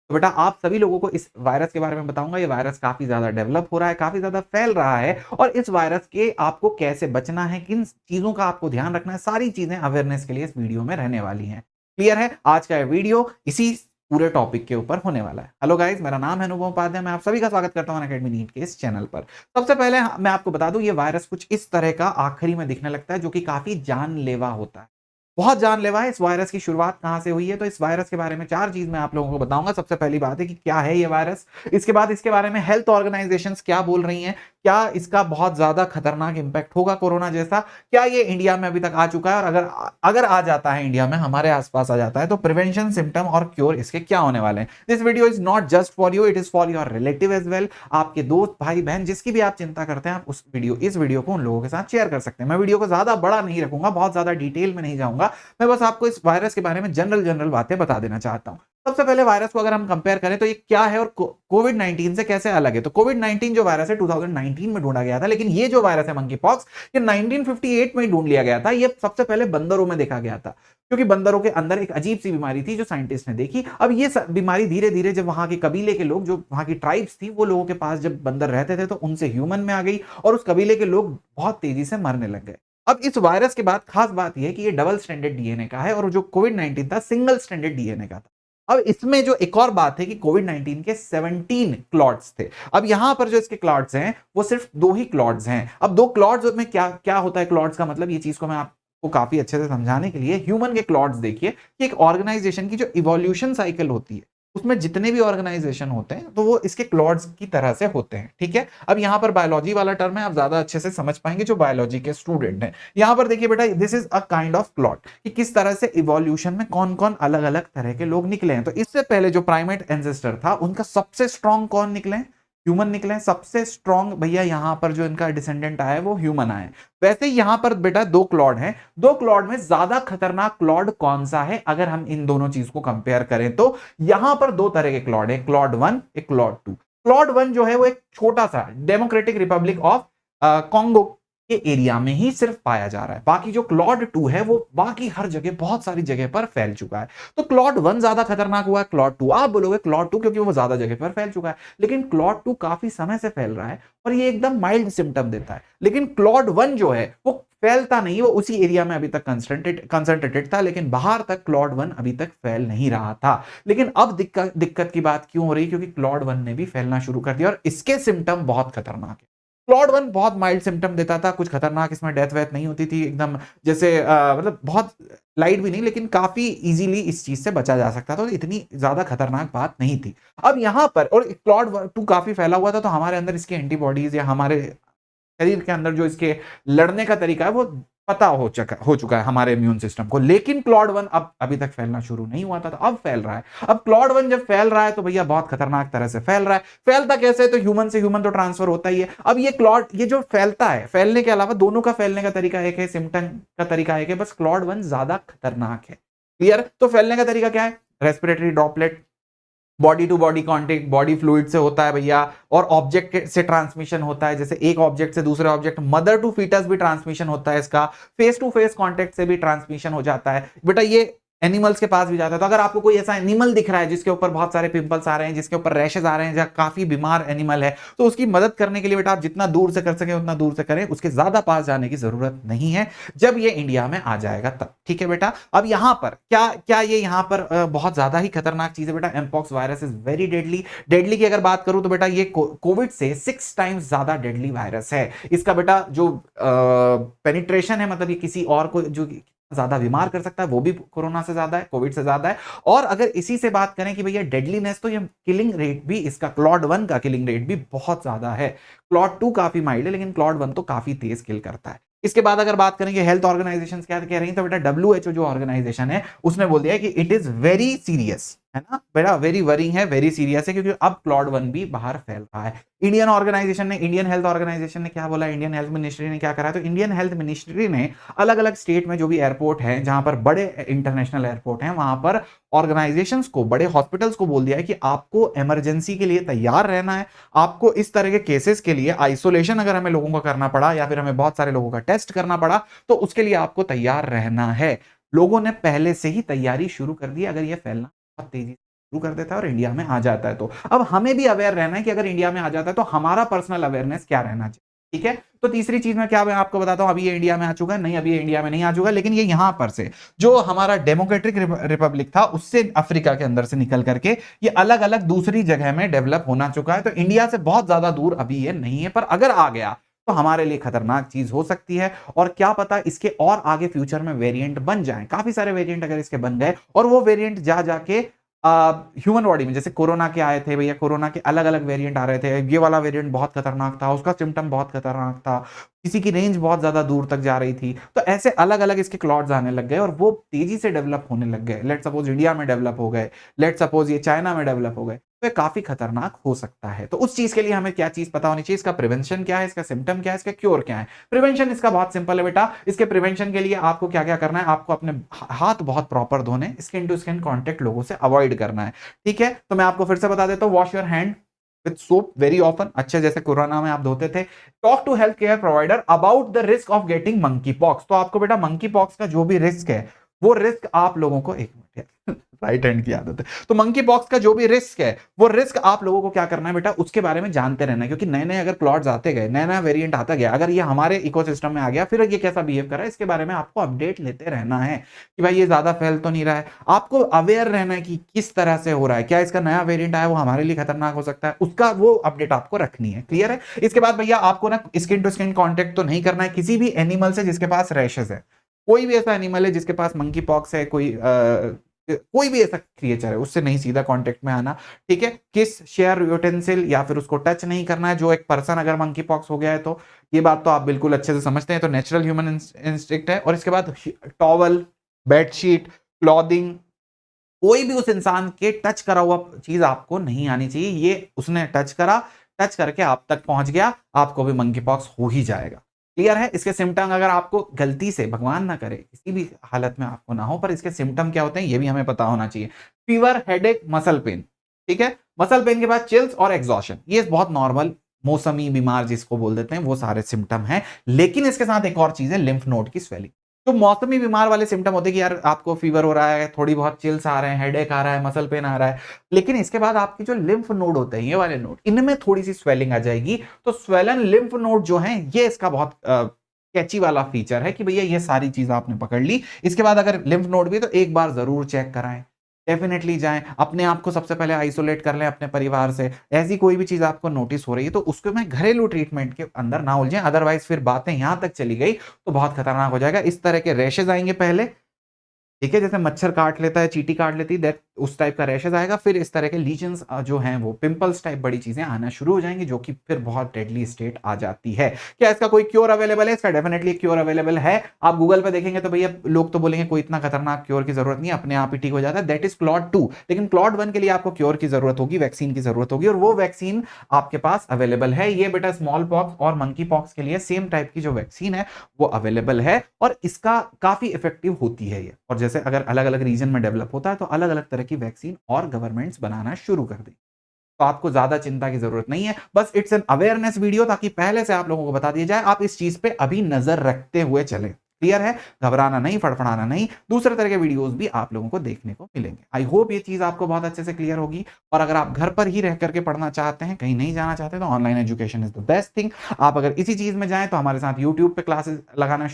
तो बेटा आप सभी लोगों को इस वायरस के बारे में बताऊंगा। ये वायरस काफी ज्यादा डेवलप हो रहा है, काफी ज्यादा फैल रहा है, और इस वायरस के आपको कैसे बचना है, किन चीजों का आपको ध्यान रखना है, सारी चीजें अवेयरनेस के लिए इस वीडियो में रहने वाली हैं। क्लियर है? आज का वीडियो इसी पूरे टॉपिक के ऊपर होने वाला है। हेलो गाइस, मेरा नाम है अनुभव उपाध्याय, मैं आप सभी का स्वागत करता हूं अनअकैडमी नीट के इस चैनल पर। सबसे पहले मैं आपको बता दूं, ये वायरस कुछ इस तरह का आखिरी में दिखने लगता है, जो कि काफी जानलेवा होता है, बहुत जानलेवा है। इस वायरस की शुरुआत कहां से हुई है, तो इस वायरस के बारे में 4 चीज मैं आप लोगों को बताऊंगा। सबसे पहली बात है कि क्या है ये वायरस, इसके बाद इसके बारे में हेल्थ ऑर्गेनाइजेशंस क्या बोल रही हैं, क्या इसका बहुत ज्यादा खतरनाक इंपैक्ट होगा कोरोना जैसा, क्या ये इंडिया में अभी तक आ चुका है, और अगर अगर आ जाता है इंडिया में, हमारे आसपास आ जाता है, तो प्रिवेंशन, सिम्टम और क्योर इसके क्या होने वाले हैं। This video is not just for you, it is for your relative as well. आपके दोस्त, भाई बहन, जिसकी भी आप चिंता करते हैं, आप इस वीडियो को उन लोगों के साथ शेयर कर सकते हैं। मैं वीडियो को ज्यादा बड़ा नहीं रखूंगा, बहुत ज्यादा डिटेल में नहीं जाऊंगा, मैं बस आपको इस वायरस के बारे में जनरल बातें बता देना चाहता हूं। सबसे पहले वायरस को अगर हम कंपेयर करें तो ये क्या है और कोविड 19 से कैसे अलग है। तो कोविड 19 जो वायरस है 2019 में ढूंढा गया था, लेकिन ये जो वायरस है मंकी पॉक्स, ये 1958 में ही ढूंढ लिया गया था। ये सबसे पहले बंदरों में देखा गया था, क्योंकि बंदरों के अंदर एक अजीब सी बीमारी थी जो साइंटिस्ट ने देखी। अब ये बीमारी धीरे धीरे जब वहां के कबीले के लोग, जो वहां की ट्राइब्स थी, वो लोगों के पास जब बंदर रहते थे, तो उनसे ह्यूमन में आ गई और उस कबीले के लोग बहुत तेजी से मरने लग गए। अब इस वायरस के बाद खास बात यह है कि ये डबल स्टैंडर्ड डीएनए का है, और जो कोविड 19 था सिंगल स्टैंडर्ड डीएनए का था। अब इसमें जो एक और बात है कि कोविड 19 के 17 क्लॉट्स थे। अब यहां पर जो इसके क्लॉट्स हैं वो सिर्फ 2 ही क्लॉट्स हैं। अब 2 क्लॉट्स में क्या क्या होता है, क्लॉट्स का मतलब, ये चीज को मैं आपको काफी अच्छे से समझाने के लिए ह्यूमन के क्लॉट्स देखिए कि एक ऑर्गेनाइजेशन की जो इवोल्यूशन साइकिल होती है, उसमें जितने भी ऑर्गेनाइजेशन होते हैं तो वो इसके क्लॉट्स की तरह से होते हैं। ठीक है, अब यहां पर बायोलॉजी वाला टर्म है, आप ज्यादा अच्छे से समझ पाएंगे जो बायोलॉजी के स्टूडेंट हैं। यहां पर देखिए बेटा, this is a kind of clot, कि किस तरह से इवोल्यूशन में कौन कौन अलग अलग तरह के लोग निकले हैं। तो इससे पहले जो प्राइमेट एंसेस्टर था, उनका सबसे स्ट्रॉन्ग कौन निकले? ह्यूमन निकले। सबसे स्ट्रॉन्ग भैया यहां पर जो इनका डिसेंडेंट आया है वो ह्यूमन आए। वैसे यहां पर बेटा 2 क्लॉड हैं, 2 क्लॉड में ज्यादा खतरनाक क्लॉड कौन सा है अगर हम इन दोनों चीज को कंपेयर करें, तो यहां पर 2 तरह के क्लॉड है, क्लॉड 1, एक क्लॉड 2। क्लॉड 1 जो है वो एक छोटा सा डेमोक्रेटिक रिपब्लिक ऑफ कॉन्गो के एरिया में ही सिर्फ पाया जा रहा है। बाकी जो क्लॉड 2 है वो बाकी हर जगह, बहुत सारी जगह पर फैल चुका है। तो क्लॉड 1 ज्यादा खतरनाक हुआ है, क्लॉड 2 आप बोलोगे क्लॉड 2 क्योंकि वो ज्यादा जगह पर फैल चुका है, लेकिन क्लॉड 2 काफी समय से फैल रहा है और ये एकदम माइल्ड सिम्टम देता है। लेकिन क्लॉड 1 जो है वो फैलता नहीं, वो उसी एरिया में अभी तक कंसंट्रेटेड था, लेकिन बाहर तक क्लॉड 1 अभी तक फैल नहीं रहा था। लेकिन अब दिक्कत की बात क्यों हो रही, क्योंकि क्लॉड 1 ने भी फैलना शुरू कर दिया और इसके सिम्टम बहुत खतरनाक है। क्लॉड 1 बहुत माइल्ड सिम्टम देता था, कुछ खतरनाक, इसमें डेथ वेथ नहीं होती थी, एकदम जैसे मतलब बहुत लाइट भी नहीं, लेकिन काफी इजीली इस चीज से बचा जा सकता था, तो इतनी ज्यादा खतरनाक बात नहीं थी। अब यहां पर, और क्लॉड 2 काफी फैला हुआ था, तो हमारे अंदर इसके एंटीबॉडीज या हमारे शरीर के अंदर जो इसके लड़ने का तरीका है वो पता हो चुका है हमारे इम्यून सिस्टम को। लेकिन क्लॉड 1 अब अभी तक फैलना शुरू नहीं हुआ था, तो अब फैल रहा है। अब क्लॉड 1 जब फैल रहा है तो भैया बहुत खतरनाक तरह से फैल रहा है। फैलता कैसे? तो ह्यूमन से ह्यूमन तो ट्रांसफर होता ही है। अब ये क्लॉड, ये जो फैलता है, फैलने के अलावा दोनों का फैलने का तरीका एक है, सिम्टम का तरीका एक है, बस क्लॉड 1 ज्यादा खतरनाक है। क्लियर? तो फैलने का तरीका क्या है? Respiratory droplet, body to body contact, body fluid से होता है भैया, और ऑब्जेक्ट से ट्रांसमिशन होता है, जैसे एक ऑब्जेक्ट से दूसरे ऑब्जेक्ट, मदर टू फीटस भी ट्रांसमिशन होता है इसका, फेस टू फेस कांटेक्ट से भी ट्रांसमिशन हो जाता है बेटा, ये एनिमल्स के पास भी जाता है। तो अगर आपको कोई ऐसा एनिमल दिख रहा है जिसके ऊपर बहुत सारे पिंपल्स आ रहे हैं, जिसके ऊपर रैशेज आ रहे हैं, या काफी बीमार एनिमल है, तो उसकी मदद करने के लिए बेटा आप जितना दूर से कर सके उतना दूर से करें, उसके ज्यादा पास जाने की जरूरत नहीं है जब ये इंडिया में आ जाएगा तब। ठीक है बेटा? अब यहां पर क्या क्या ये यहां पर बहुत ज्यादा ही खतरनाक चीज है बेटा। Mpox virus is very deadly. Deadly की अगर बात करूं तो बेटा ये कोविड से 6 टाइम्स ज्यादा डेडली वायरस है। इसका बेटा जो पेनिट्रेशन है, मतलब ये किसी और को जो ज्यादा बीमार कर सकता है, वो भी कोरोना से ज्यादा है, कोविड से ज्यादा है। और अगर इसी से बात करें कि भैया डेडलीनेस, तो ये किलिंग रेट भी इसका, क्लॉड 1 का किलिंग रेट भी बहुत ज्यादा है। क्लॉड 2 काफी माइल्ड है, लेकिन क्लॉड 1 तो काफी तेज किल करता है। इसके बाद अगर बात करेंगे हेल्थ ऑर्गेनाइजेशन क्या कह रही है, तो बेटा डब्ल्यूएचओ जो ऑर्गेनाइजेशन है उसने बोल दिया कि इट इज वेरी सीरियस, है ना बेटा, वेरी वरिंग है, वेरी सीरियस है, क्योंकि अब क्लॉड 1 भी बाहर फैल रहा है। इंडियन ऑर्गेनाइजेशन ने, इंडियन हेल्थ ऑर्गेनाइजेशन ने क्या बोला, इंडियन हेल्थ मिनिस्ट्री ने क्या करा, तो इंडियन हेल्थ मिनिस्ट्री ने अलग अलग स्टेट में जो भी एयरपोर्ट है, जहां पर बड़े इंटरनेशनल एयरपोर्ट हैं, वहां पर ऑर्गेनाइजेशंस को, बड़े हॉस्पिटल्स को बोल दिया है कि आपको इमरजेंसी के लिए तैयार रहना है। आपको इस तरह के केसेस के लिए आइसोलेशन अगर हमें लोगों का करना पड़ा, या फिर हमें बहुत सारे लोगों का टेस्ट करना पड़ा, तो उसके लिए आपको तैयार रहना है। लोगों ने पहले से ही तैयारी शुरू कर दी, अगर यह फैलना बहुत तेजी शुरू कर देता है और इंडिया में आ जाता है। तो अब हमें भी अवेयर रहना है कि अगर इंडिया में आ जाता है तो हमारा पर्सनल अवेयरनेस क्या रहना चाहिए, ठीक है? तो तीसरी चीज़ मैं आपको बताता हूँ, अभी ये इंडिया में आ चुका है, नहीं अभी ये इंडिया में नहीं आ चुका, लेकिन ये यहाँ पर से जो हमारा डेमोक्रेटिक रिपब्लिक था उससे अफ्रीका के अंदर से निकल करके ये अलग-अलग दूसरी जगह में डेवलप होना चुका है। तो इंडिया से बहुत ज़्यादा दूर अभी ये नहीं है, पर अगर आ गया तो हमारे लिए खतरनाक चीज़ हो सकती है और क्या पता इसके और आगे फ्यूचर में वेरिएंट बन जाएँ। काफ़ी सारे वेरिएंट अगर इसके बन गए और वो वेरिएंट जा जाके ह्यूमन बॉडी में, जैसे कोरोना के आए थे भैया, कोरोना के अलग-अलग वेरिएंट आ रहे थे। ये वाला वेरिएंट बहुत खतरनाक था, उसका सिम्पटम बहुत खतरनाक था, किसी की रेंज बहुत ज़्यादा दूर तक जा रही थी। तो ऐसे अलग-अलग इसके क्लॉट्स आने लग गए और वो तेज़ी से डेवलप होने लग गए। लेट्स सपोज़ इंडिया में डेवलप हो गए, लेट्स सपोज़ ये चाइना में डेवलप हो गए, तो ये काफ़ी खतरनाक हो सकता है। तो उस चीज़ के लिए हमें क्या चीज़ पता होनी चाहिए, इसका प्रिवेंशन क्या है, इसका सिम्पटम क्या है, इसका क्योर क्या है? प्रिवेंशन इसका बहुत सिंपल है बेटा। इसके प्रिवेंशन के लिए आपको क्या-क्या करना है, आपको अपने हाथ बहुत प्रॉपर धोने, स्किन टू स्किन कॉन्टैक्ट लोगों से अवॉइड करना है, ठीक है? तो मैं आपको फिर से बता देता हूँ, wash your hand with soap very often, अच्छे जैसे कोरोना में आप धोते थे। Talk to health care provider about the risk of getting monkeypox. तो आपको बेटा मंकी पॉक्स का जो भी रिस्क है, वो रिस्क आप लोगों को, एक मिनट राइट हैंड की आदत है, तो मंकी पॉक्स का जो भी रिस्क है, वो रिस्क आप लोगों को क्या करना है बेटा, उसके बारे में जानते रहना है। क्योंकि नए-नए अगर प्लॉट्स आते गए, नया-नया वेरिएंट आता गया, अगर ये हमारे इकोसिस्टम में आ गया, फिर ये कैसा बिहेव कर रहा है, इसके बारे में आपको अपडेट लेते रहना है कि भाई ये ज़्यादा फैल तो नहीं रहा है। आपको अवेयर रहना है कि किस तरह से हो रहा है, क्या इसका नया वेरिएंट आया वो हमारे लिए खतरनाक हो सकता है, उसका वो अपडेट आपको रखनी है। क्लियर है? इसके बाद भैया आपको ना स्किन टू स्किन कॉन्टैक्ट तो नहीं करना है किसी भी एनिमल से जिसके पास रैशेज़ है। कोई भी ऐसा एनिमल है जिसके पास मंकी पॉक्स है, कोई भी ऐसा क्रिएचर है, उससे नहीं सीधा कांटेक्ट में आना, ठीक है? किस, शेयर यूटेंसिल या फिर उसको टच नहीं करना है। जो एक पर्सन अगर मंकी पॉक्स हो गया है तो ये बात तो आप बिल्कुल अच्छे से समझते हैं, तो नेचुरल ह्यूमन इंस्टिंक्ट है। और इसके बाद टॉवल, बेडशीट, क्लॉथिंग, कोई भी उस इंसान के टच करा हुआ चीज़ आपको नहीं आनी चाहिए। ये उसने टच करा, टच करके आप तक पहुँच गया, आपको भी मंकी पॉक्स हो ही जाएगा। क्लियर है? इसके सिम्पटम अगर आपको गलती से, भगवान ना करे, किसी भी हालत में आपको ना हो, पर इसके सिम्पटम क्या होते हैं ये भी हमें पता होना चाहिए। फीवर, हेडेक, मसल पेन, ठीक है? मसल पेन के बाद चिल्स और एग्ज़ॉशन, ये बहुत नॉर्मल मौसमी बीमार जिसको बोल देते हैं, वो सारे सिम्पटम हैं। लेकिन इसके साथ एक और चीज़ है, लिम्फ नोड की स्वेलिंग। तो मौसमी बीमार वाले सिम्पटम होते हैं कि यार आपको फीवर हो रहा है, थोड़ी बहुत चिल्स आ रहे हैं, हेडेक आ रहा है, मसल पेन आ रहा है। लेकिन इसके बाद आपके जो लिम्फ नोड होते हैं, ये वाले नोड, इनमें थोड़ी-सी स्वेलिंग आ जाएगी। तो स्वेलन लिम्फ नोड जो हैं, ये इसका बहुत कैची वाला फीचर है कि भैया ये सारी चीज़ आपने पकड़ ली। इसके बाद अगर लिम्फ नोड भी है तो एक बार ज़रूर चेक कराएँ। डेफ़िनेटली जाएँ, अपने आप को सबसे पहले आइसोलेट कर लें अपने परिवार से। ऐसी कोई भी चीज़ आपको नोटिस हो रही है तो उसको मैं घरेलू ट्रीटमेंट के अंदर ना उलझें, अदरवाइज़ फिर बातें यहाँ तक चली गई तो बहुत खतरनाक हो जाएगा। इस तरह के रैशेज़ आएँगे पहले, ठीक है? जैसे मच्छर काट लेता है, चींटी काट लेती है, दैट उस टाइप का रैशेज़ आएगा। फिर इस तरह के लीजन्स जो हैं वो पिंपल्स टाइप बड़ी चीज़ें आना शुरू हो जाएँगी, जो कि फिर बहुत डेडली स्टेट आ जाती है। क्या इसका कोई क्योर अवेलेबल है? इसका डेफिनिटली क्योर अवेलेबल है। आप गूगल पे देखेंगे तो भैया लोग तो बोलेंगे कोई इतना खतरनाक क्योर की ज़रूरत नहीं है, अपने आप ही ठीक हो जाता है, दैट इज़ क्लॉट 2। लेकिन क्लॉट 1 के लिए आपको क्योर की ज़रूरत होगी, वैक्सीन की ज़रूरत होगी और वो वैक्सीन आपके पास अवेलेबल है। ये बेटा स्मॉल पॉक्स और मंकी पॉक्स के लिए सेम टाइप की जो वैक्सीन है वो अवेलेबल है और इसका काफ़ी इफेक्टिव होती है ये। और जैसे अगर अलग-अलग रीजन में डेवलप होता है तो अलग-अलग तरह की वैक्सीन और गवर्नमेंट्स बनाना शुरू कर दें। तो आपको ज़्यादा चिंता की ज़रूरत नहीं है। बस इट्स एन अवेयरनेस वीडियो ताकि पहले से आप लोगों को बता दिया जाए, आप इस चीज़ पे अभी नज़र रखते हुए चलें। क्लियर है? घबराना नहीं, फड़फड़ाना नहीं। दूसरे तरह के वीडियोज़ भी आप लोगों को देखने को मिलेंगे। आई होप ये चीज़ आपको बहुत अच्छे से क्लियर होगी और अगर आप घर पर ही रह कर के पढ़ना चाहते हैं, कहीं नहीं जाना चाहते तो online education is the best thing. आप अगर इसी चीज़ में जाएँ तो हमारे साथ यूट्यूब पे क्लासेस लगाना शुरू